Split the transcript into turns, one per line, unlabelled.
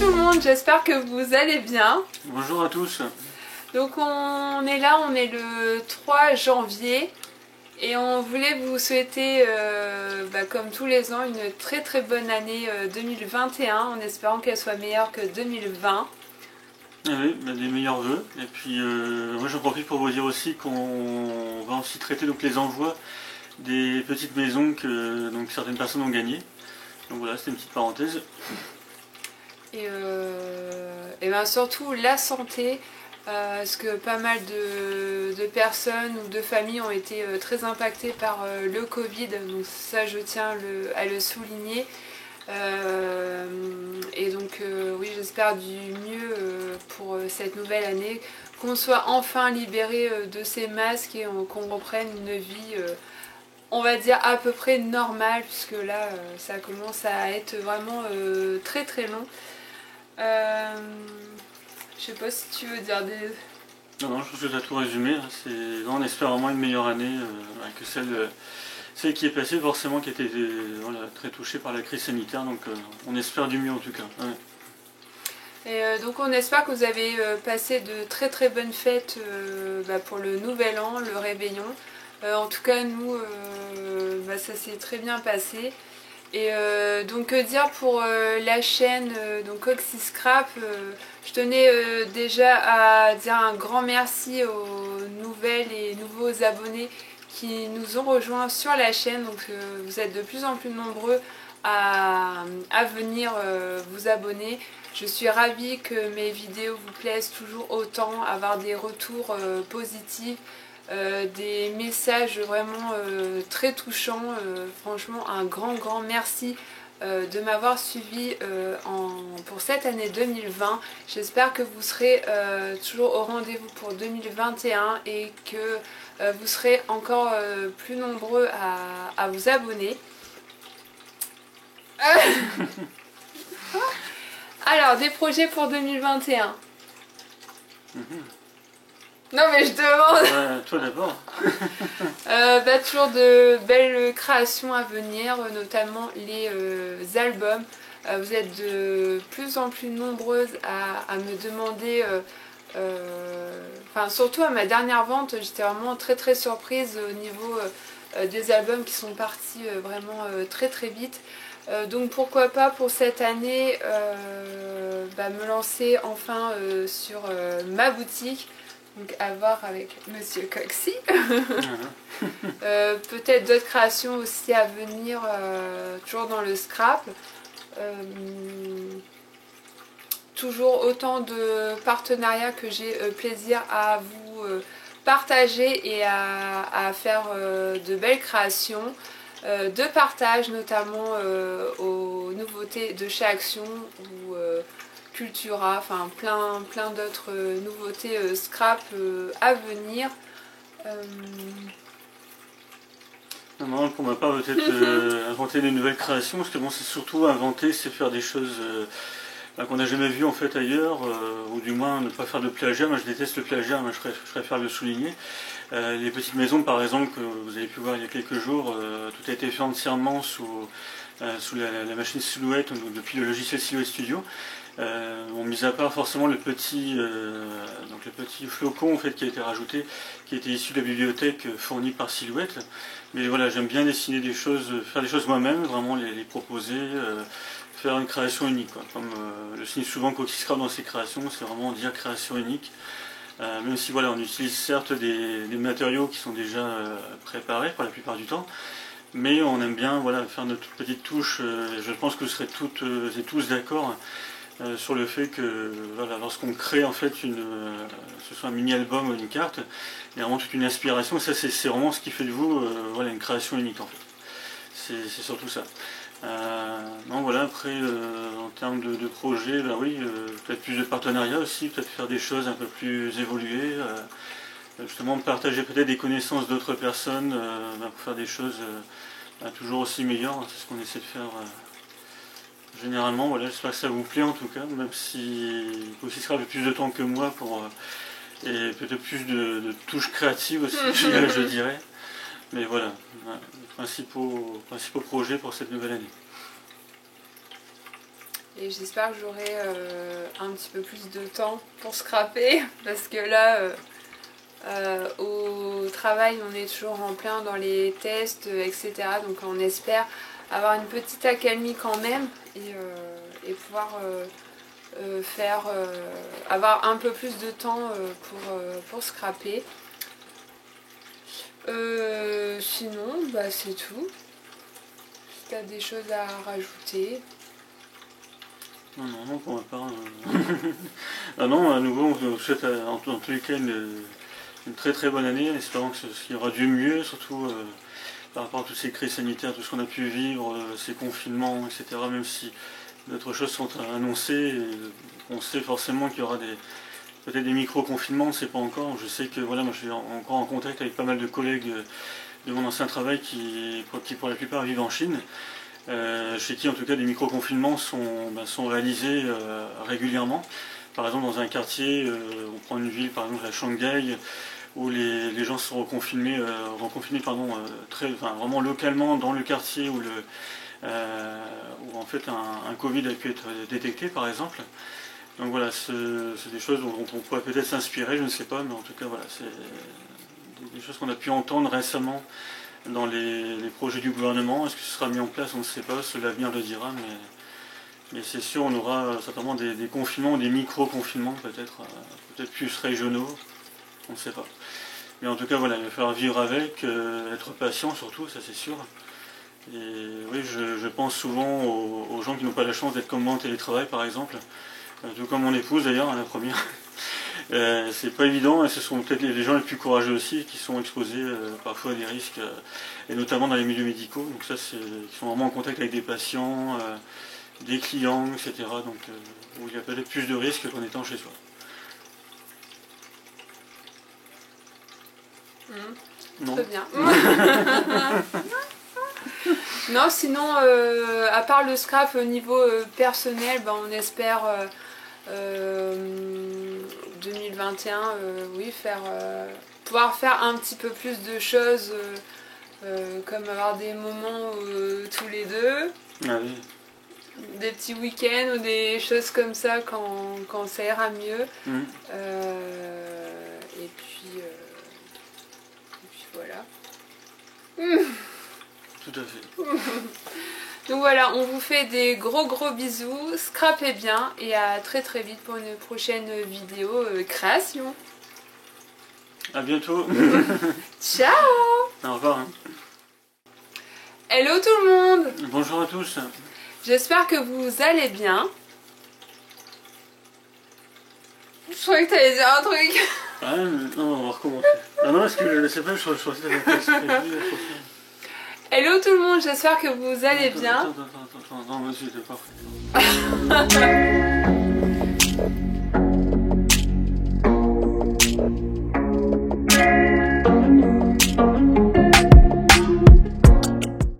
tout le monde, j'espère que vous allez bien.
Bonjour à tous.
Donc on est là, on est le 3 janvier et on voulait vous souhaiter, comme tous les ans, une très bonne année 2021 en espérant qu'elle soit meilleure que 2020.
Ah oui, des meilleurs vœux. Et puis moi j'en profite pour vous dire aussi qu'on va aussi traiter donc, les envois des petites maisons que donc, certaines personnes ont gagnées. Donc voilà, c'était une petite parenthèse.
Et ben surtout la santé, parce que pas mal de personnes ou de familles ont été très impactées par le Covid, donc ça je tiens à le souligner. Et donc oui, j'espère du mieux pour cette nouvelle année, qu'on soit enfin libéré de ces masques et qu'on reprenne une vie on va dire à peu près normale, puisque là ça commence à être vraiment très long. Je sais pas si tu veux dire des...
Non, je pense que tu as tout résumé. On espère vraiment une meilleure année que celle qui est passée, forcément, qui a été voilà, très touchée par la crise sanitaire. Donc on espère du mieux en tout cas. Ouais.
Et donc on espère que vous avez passé de très bonnes fêtes pour le nouvel an, le réveillon. En tout cas nous, ça s'est très bien passé. Et donc que dire pour la chaîne donc Oxyscrap, je tenais déjà à dire un grand merci aux nouvelles et nouveaux abonnés qui nous ont rejoints sur la chaîne. Donc vous êtes de plus en plus nombreux à venir vous abonner. Je suis ravie que mes vidéos vous plaisent toujours autant, avoir des retours positifs. Des messages vraiment très touchants, franchement un grand merci de m'avoir suivi pour cette année 2020. J'espère que vous serez toujours au rendez-vous pour 2021 et que vous serez encore plus nombreux à vous abonner. Alors, des projets pour 2021. Non mais je demande.
Toi d'abord.
Toujours de belles créations à venir, notamment les albums. Vous êtes de plus en plus nombreuses à me demander, surtout à ma dernière vente, j'étais vraiment très surprise au niveau des albums qui sont partis vraiment très vite. Donc pourquoi pas pour cette année me lancer enfin sur ma boutique. Donc à voir avec Monsieur Coxy. Peut-être d'autres créations aussi à venir, toujours dans le scrap. Toujours autant de partenariats que j'ai plaisir à vous partager et à faire de belles créations. De partage notamment aux nouveautés de chez Action ou Cultura, enfin plein d'autres nouveautés scrap à venir.
Non, pour ma part, peut-être inventer des nouvelles créations, parce que bon, c'est surtout inventer, c'est faire des choses qu'on n'a jamais vues en fait ailleurs, ou du moins ne pas faire de plagiat. Moi je déteste le plagiat, mais je préfère le souligner. Les petites maisons par exemple, que vous avez pu voir il y a quelques jours, tout a été fait entièrement sous la machine Silhouette, donc depuis le logiciel Silhouette Studio. Mis à part forcément le petit flocon en fait, qui a été rajouté, qui était issu de la bibliothèque fournie par Silhouette. Mais voilà, j'aime bien dessiner des choses, faire des choses moi-même, vraiment les proposer, faire une création unique. Quoi. Comme je signe souvent Oxyscrap dans ses créations, c'est vraiment dire création unique. Même si voilà, on utilise certes des matériaux qui sont déjà préparés pour la plupart du temps, mais on aime bien voilà, faire notre petite touche. Je pense que vous serez toutes et tous d'accord sur le fait que voilà, lorsqu'on crée en fait ce soit un mini-album ou une carte, il y a vraiment toute une inspiration. Ça c'est vraiment ce qui fait de vous voilà, une création unique en fait. C'est surtout ça. Non, voilà, après en termes de projet, oui, peut-être plus de partenariats aussi, peut-être faire des choses un peu plus évoluées, justement partager peut-être des connaissances d'autres personnes pour faire des choses toujours aussi meilleures. C'est ce qu'on essaie de faire généralement. Voilà, j'espère que ça vous plaît en tout cas, même si aussi sera plus de temps que moi et peut-être plus de touches créatives aussi, je dirais. Mais voilà, principaux projets pour cette nouvelle année.
Et j'espère que j'aurai un petit peu plus de temps pour scraper parce que là au travail on est toujours en plein dans les tests etc. Donc on espère avoir une petite accalmie quand même et pouvoir avoir un peu plus de temps pour scraper. Sinon bah c'est tout. Si tu as des choses à rajouter.
Non, pour ma part. Ah non, à nouveau, on vous souhaite en tous les cas une très très bonne année, en espérant qu'il y aura du mieux, surtout par rapport à toutes ces crises sanitaires, tout ce qu'on a pu vivre, ces confinements, etc. Même si d'autres choses sont annoncées, on sait forcément qu'il y aura peut-être des micro-confinements, on ne sait pas encore. Je sais que voilà, moi je suis encore en contact avec pas mal de collègues de mon ancien travail qui pour la plupart vivent en Chine. Chez qui en tout cas des micro-confinements sont réalisés régulièrement. Par exemple dans un quartier, on prend une ville par exemple à Shanghai, où les gens sont reconfinés vraiment localement dans le quartier où en fait un Covid a pu être détecté par exemple. Donc voilà, c'est des choses dont on pourrait peut-être s'inspirer, je ne sais pas, mais en tout cas voilà, c'est des choses qu'on a pu entendre récemment dans les projets du gouvernement. Est-ce que ce sera mis en place? On ne sait pas, seul l'avenir le dira, mais c'est sûr on aura certainement des confinements, des micro-confinements peut-être plus régionaux, on ne sait pas. Mais en tout cas voilà, il va falloir vivre avec, être patient surtout, ça c'est sûr. Et oui, je pense souvent aux gens qui n'ont pas la chance d'être comme moi en télétravail par exemple, tout comme mon épouse d'ailleurs, la première. C'est pas évident et ce sont peut-être les gens les plus courageux aussi qui sont exposés parfois à des risques et notamment dans les milieux médicaux. Donc ça, qui sont vraiment en contact avec des patients, des clients, etc. Donc où il y a peut-être plus de risques qu'en étant chez soi.
Non. Très bien. Non, sinon, à part le scrap au niveau personnel, ben, on espère 2021, oui, pouvoir faire un petit peu plus de choses, comme avoir des moments tous les deux,
Ah oui.
des petits week-ends ou des choses comme ça quand ça ira mieux. Et puis voilà.
Tout à fait.
Donc voilà, on vous fait des gros bisous, scrapez bien et à très vite pour une prochaine vidéo création.
À bientôt.
Ciao.
Au revoir.
Hello tout le monde.
Bonjour à tous.
J'espère que vous allez bien. Je croyais que t'allais dire un truc.
Ah non, on va recommencer. Ah non, est-ce que je sais pas, je crois que t'avais pas prévu.
Hello tout le monde, j'espère que vous allez bien.
Attends, non, vas-y, t'es pas prêt.